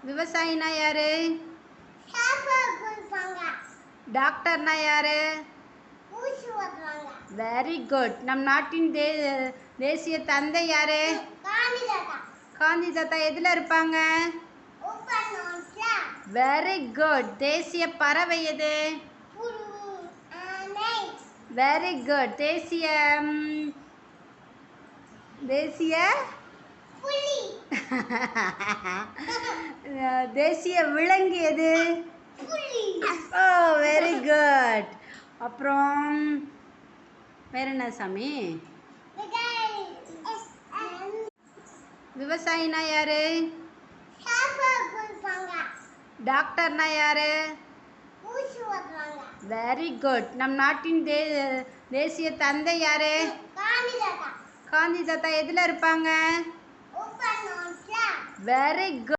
விவசாயினா யாரு? டாக்டர்னா யாரு? Very good. நம் நாட்டின் தேசிய தந்தை யாரு? காந்தி தாத்தா. எதுல இருப்பாங்க? Very good. தேசிய பறவை எது? Very good. தேசிய தேசிய விலங்கு எது? ஓ, வெரி குட். அப்புறம் வேற என்ன சாமி? விவசாயினா யாரு? டாக்டர்னா யாரு? Very good. நம் நாட்டின் தேசிய தந்தை யாரு? காந்தி தாத்தா. எதுல இருப்பாங்க? Very good.